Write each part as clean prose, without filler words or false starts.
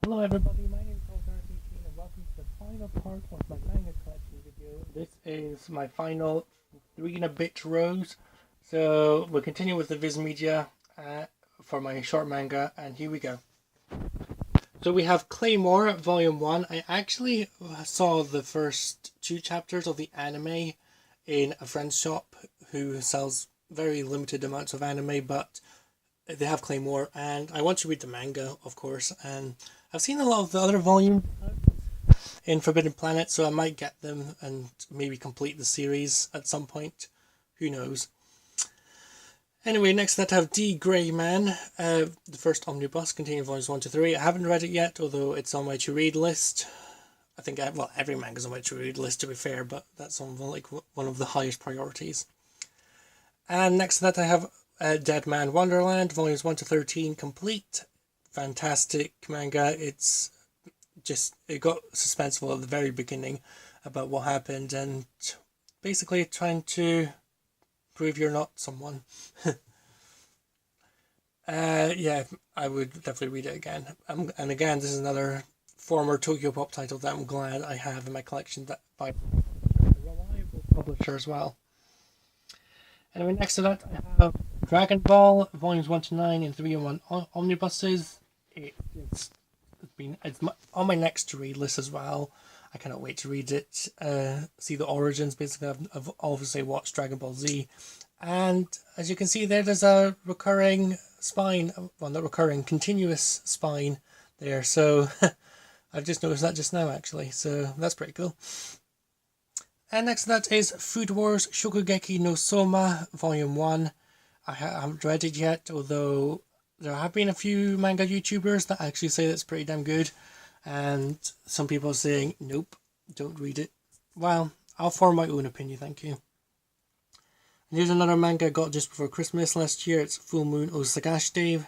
Hello everybody, my name is Rosario and welcome to the final part of my manga collection video. This is my final 3 and a bit rows. So we'll continue with the Viz Media for my short manga, and here we go. So we have Claymore Volume 1. I actually saw the first 2 chapters of the anime in a friend's shop who sells very limited amounts of anime, but they have Claymore, and I want to read the manga, of course, and I've seen a lot of the other volumes in Forbidden Planet, so I might get them and maybe complete the series at some point. Who knows? Anyway, next I have D.Gray-Man, the first omnibus containing volumes 1 to 3. I haven't read it yet, although it's on my to-read list. I think, every manga's on my to-read list, to be fair, but that's on one of the highest priorities. And next to that I have Deadman Wonderland, volumes 1 to 13, complete. Fantastic manga. It got suspenseful at the very beginning about what happened, and basically trying to prove you're not someone. Yeah, I would definitely read it again. And again, this is another former Tokyopop title that I'm glad I have in my collection, that by a reliable publisher as well. Anyway, next to that I have Dragonball, volumes 1 to 9 in 3 and 1 omnibuses. It's on my next to read list as well. I cannot wait to read it, see the origins. Basically, I've obviously watched Dragon Ball Z, and as you can see there's a recurring spine, well, not recurring, continuous spine there, so I've just noticed that just now actually, so that's pretty cool. And next to that is Food Wars Shokugeki no Soma Volume 1. I haven't read it yet, although there have been a few manga YouTubers that actually say that's pretty damn good, and some people are saying, nope, don't read it. Well, I'll form my own opinion, thank you. And here's another manga I got just before Christmas last year. It's Full Moon o Sagashite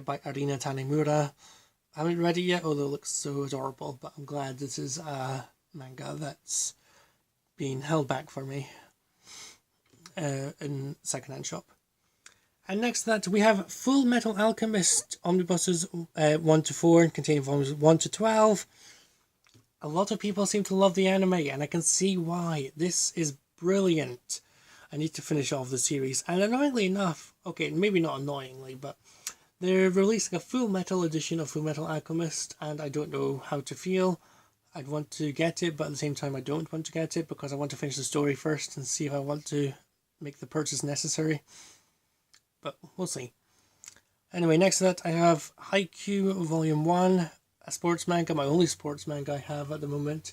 by Arina Tanemura. I haven't read it yet, although it looks so adorable, but I'm glad this is a manga that's being held back for me in secondhand shop. And next to that we have Fullmetal Alchemist omnibuses 1 to 4 containing volumes 1 to 12. A lot of people seem to love the anime, and I can see why. This is brilliant. I need to finish off the series, and annoyingly enough, okay, maybe not annoyingly, but they're releasing a full metal edition of Fullmetal Alchemist, and I don't know how to feel. I'd want to get it, but at the same time I don't want to get it because I want to finish the story first and see if I want to make the purchase necessary. But we'll see. Anyway, next to that I have Haikyu Volume 1, a sports manga, my only sports manga I have at the moment.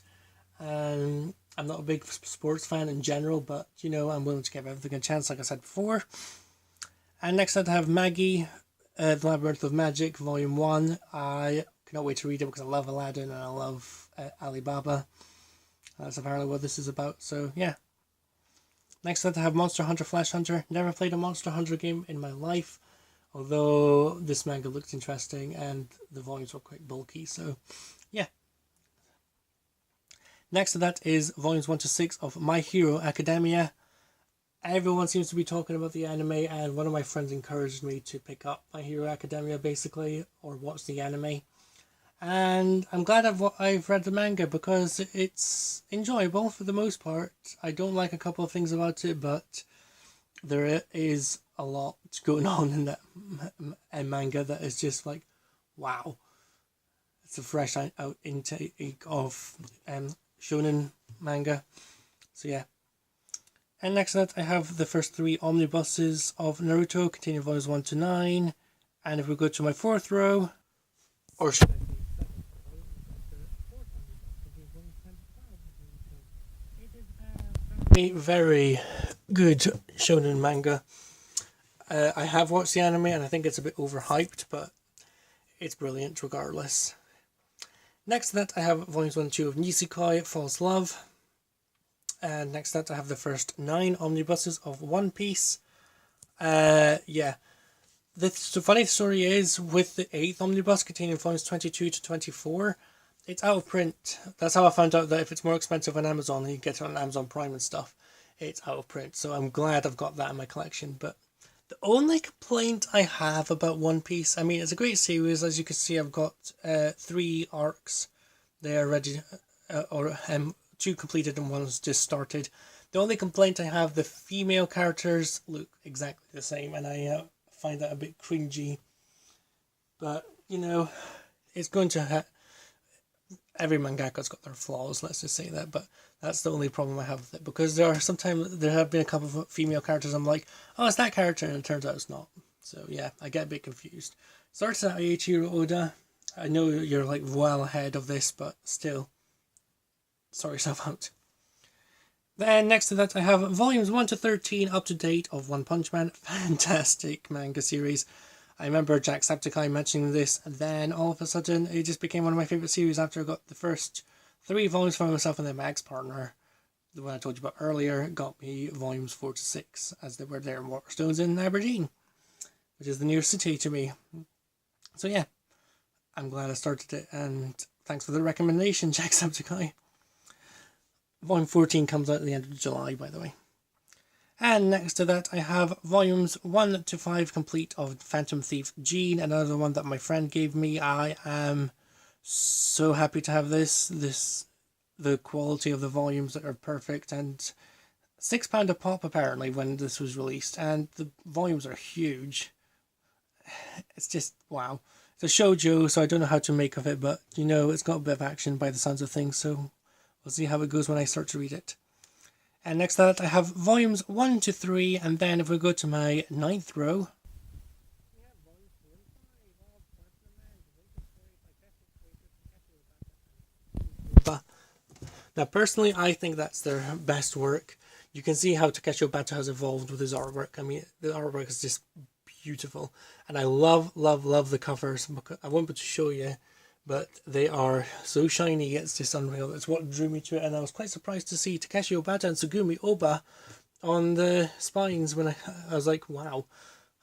I'm not a big sports fan in general, but you know, I'm willing to give everything a chance, like I said before. And next to that I have Magi, The Labyrinth of Magic Volume 1. I cannot wait to read it because I love Aladdin and I love Alibaba. That's apparently what this is about, so yeah. Next up I have Monster Hunter Flash Hunter. Never played a Monster Hunter game in my life, although this manga looked interesting and the volumes were quite bulky, so yeah. Next to that is volumes 1 to 6 of My Hero Academia. Everyone seems to be talking about the anime, and one of my friends encouraged me to pick up My Hero Academia basically, or watch the anime. And I'm glad I've read the manga because it's enjoyable for the most part. I don't like a couple of things about it, but there is a lot going on in that manga that is just like, wow. It's a fresh out intake of shonen manga. So yeah. And next to that I have the first 3 omnibuses of Naruto containing volumes 1 to 9. And if we go to my 4th row, or should I a very good shonen manga. I have watched the anime and I think it's a bit overhyped, but it's brilliant regardless. Next to that I have volumes 1 and 2 of Nisekoi False Love. And next to that I have the first 9 omnibuses of One Piece. Yeah. The funny story is, with the 8th omnibus containing volumes 22 to 24, it's out of print. That's how I found out that if it's more expensive on Amazon, you get it on Amazon Prime and stuff, it's out of print. So I'm glad I've got that in my collection. But The only complaint I have about One Piece, I mean, it's a great series. As you can see, I've got 3 arcs. They are ready, or 2 completed and 1's just started. The only complaint I have, the female characters look exactly the same, and I find that a bit cringy. But, you know, it's going to every mangaka's got their flaws, let's just say that, but that's the only problem I have with it, because there have been a couple of female characters I'm like, oh, it's that character, and it turns out it's not. So yeah, I get a bit confused. Sorry to Eiichiro Oda, I know you're like well ahead of this, but still, sort yourself out. Then next to that I have volumes 1 to 13 up to date of One Punch Man. Fantastic manga series. I remember Jacksepticeye mentioning this, and then all of a sudden it just became one of my favourite series after I got the first 3 volumes for myself, and then my ex-partner, the one I told you about earlier, got me volumes 4 to 6 as they were there in Waterstones in Aberdeen, which is the nearest city to me. So yeah, I'm glad I started it, and thanks for the recommendation, Jacksepticeye. Volume 14 comes out at the end of July, by the way. And next to that I have volumes 1 to 5 complete of Phantom Thief Jeanne, another one that my friend gave me. I am so happy to have this. The quality of the volumes are perfect, and £6 a pop apparently when this was released, and the volumes are huge. It's just wow. It's a shoujo, so I don't know how to make of it, but you know, it's got a bit of action by the sounds of things, so we'll see how it goes when I start to read it. And next to that I have volumes 1 to 3, and then if we go to my 9th row, now personally I think that's their best work. You can see how Takeshi Obata has evolved with his artwork. I mean, the artwork is just beautiful, and I love the covers. I won't be able to show you, but they are so shiny, it's just unreal. It's what drew me to it, and I was quite surprised to see Takeshi Obata and Tsugumi Oba on the spines when I was like, wow,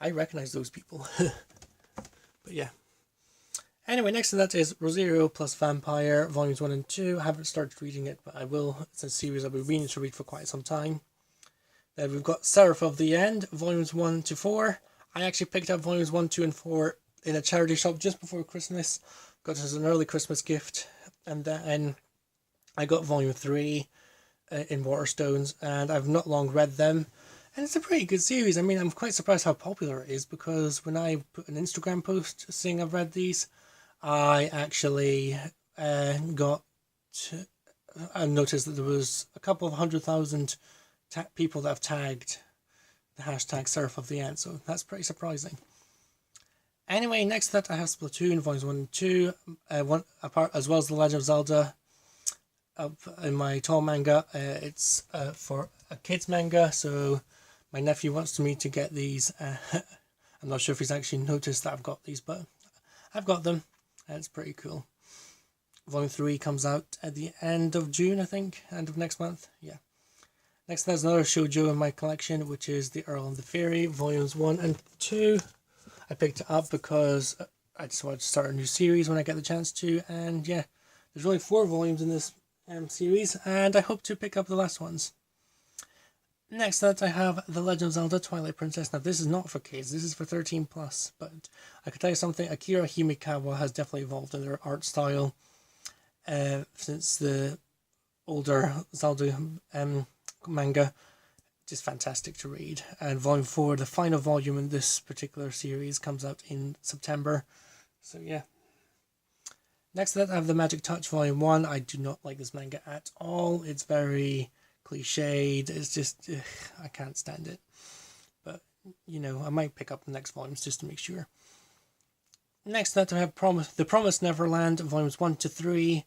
I recognize those people. But yeah. Anyway, next to that is Rosario plus Vampire, volumes 1 and 2. I haven't started reading it, but I will. It's a series I've been meaning to read for quite some time. Then we've got Seraph of the End, volumes 1 to 4. I actually picked up volumes 1, 2 and 4 in a charity shop just before Christmas. Got it as an early Christmas gift, and then I got volume 3 in Waterstones, and I've not long read them, and it's a pretty good series. I mean, I'm quite surprised how popular it is, because when I put an Instagram post saying I've read these, I actually I noticed that there was a couple of 100,000 people that have tagged the hashtag Seraph of the End, so that's pretty surprising. Anyway, next to that I have Splatoon volumes 1 and 2, as well as The Legend of Zelda in my tall manga. It's for a kids manga, so my nephew wants me to get these. I'm not sure if he's actually noticed that I've got these, but I've got them, and it's pretty cool. Volume 3 comes out at the end of June, I think, end of next month, yeah. Next there's another shoujo in my collection, which is The Earl and the Fairy, volumes 1 and 2. I picked it up because I just wanted to start a new series when I get the chance to, and yeah, there's only 4 volumes in this series, and I hope to pick up the last ones. Next to that I have The Legend of Zelda Twilight Princess. Now this is not for kids, this is for 13 plus, but I can tell you something, Akira Himekawa has definitely evolved in their art style since the older Zelda manga. Just fantastic to read. And volume 4, the final volume in this particular series, comes out in September, so yeah. Next to that I have The Magic Touch volume 1. I do not like this manga at all. It's very cliched. It's just I can't stand it, but you know, I might pick up the next volumes just to make sure. Next to that I have The Promised Neverland volumes 1 to 3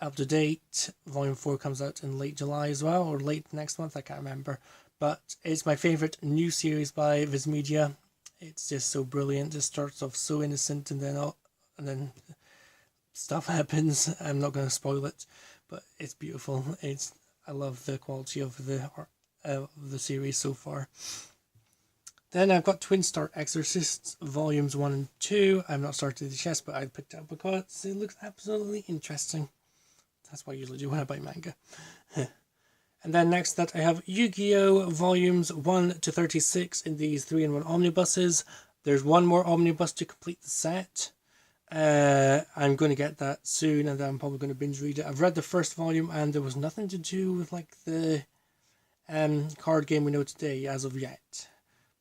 up to date. Volume 4 comes out in late July as well, or late next month, I can't remember. But it's my favourite new series by Viz Media. It's just so brilliant. It starts off so innocent, and then stuff happens. I'm not going to spoil it, but it's beautiful. I love the quality of the series so far. Then I've got Twin Star Exorcists volumes 1 and 2. I've not started this yet, but I picked it up because it looks absolutely interesting. That's what I usually do when I buy manga. And then next that I have Yu-Gi-Oh! Volumes 1 to 36 in these 3-in-1 omnibuses. There's one more omnibus to complete the set. I'm going to get that soon, and then I'm probably going to binge read it. I've read the first volume, and there was nothing to do with like the card game we know today as of yet.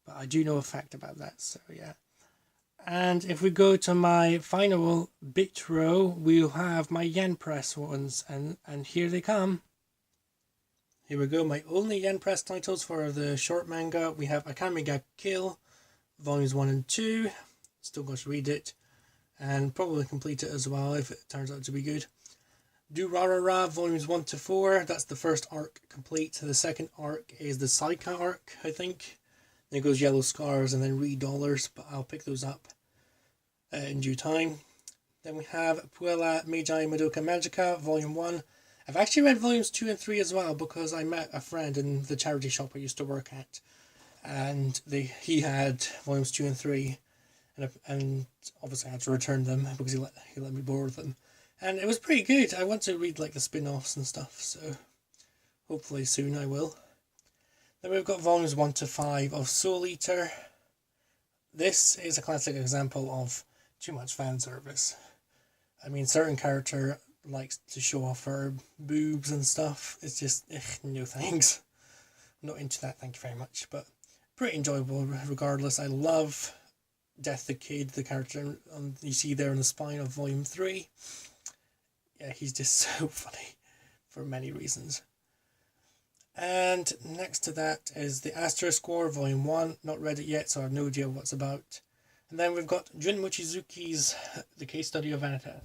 But I do know a fact about that, so yeah. And if we go to my final bit row, we'll have my yen press ones, and here they come. Here we go, my only yen press titles for the short manga. We have Akame ga Kill, volumes 1 and 2. Still got to read it, and probably complete it as well if it turns out to be good. Durarara, volumes 1 to 4. That's the first arc complete. The second arc is the Saika arc, I think. Then goes Yellow Scars and then $3, but I'll pick those up in due time. Then we have Puella, Magi, Madoka, Magica, volume 1. I've actually read volumes 2 and 3 as well, because I met a friend in the charity shop I used to work at, and he had volumes 2 and 3, and obviously I had to return them because he let me borrow them, and it was pretty good. I want to read like the spin-offs and stuff, so hopefully soon I will. Then we've got volumes 1 to 5 of Soul Eater. This is a classic example of too much fan service. I mean, certain character likes to show off her boobs and stuff. It's just, no thanks. I'm not into that, thank you very much. But pretty enjoyable regardless. I love Death the Kid, the character you see there in the spine of volume 3. Yeah, he's just so funny for many reasons. And next to that is the Asterisk War, volume 1. Not read it yet, so I have no idea what it's about. And then we've got Jun Mochizuki's The Case Study of Vanitas.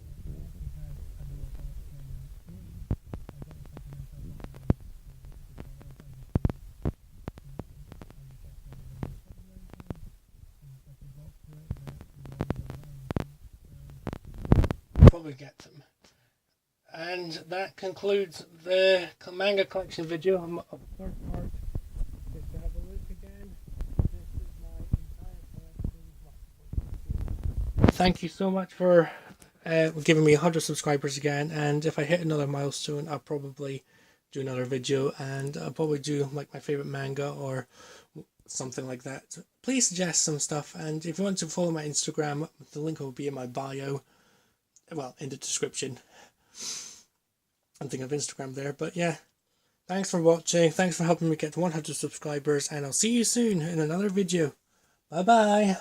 Probably get them. And that concludes the manga collection video of the third part. Just to have a look again, this is my entire collection. Thank you so much for giving me 100 subscribers again, and if I hit another milestone, I'll probably do another video, and I'll probably do like my favorite manga or something like that. Please suggest some stuff, and if you want to follow my Instagram, the link will be in my bio, well, in the description. I'm thinking of Instagram there, but yeah, thanks for watching, thanks for helping me get to 100 subscribers, and I'll see you soon in another video. Bye bye.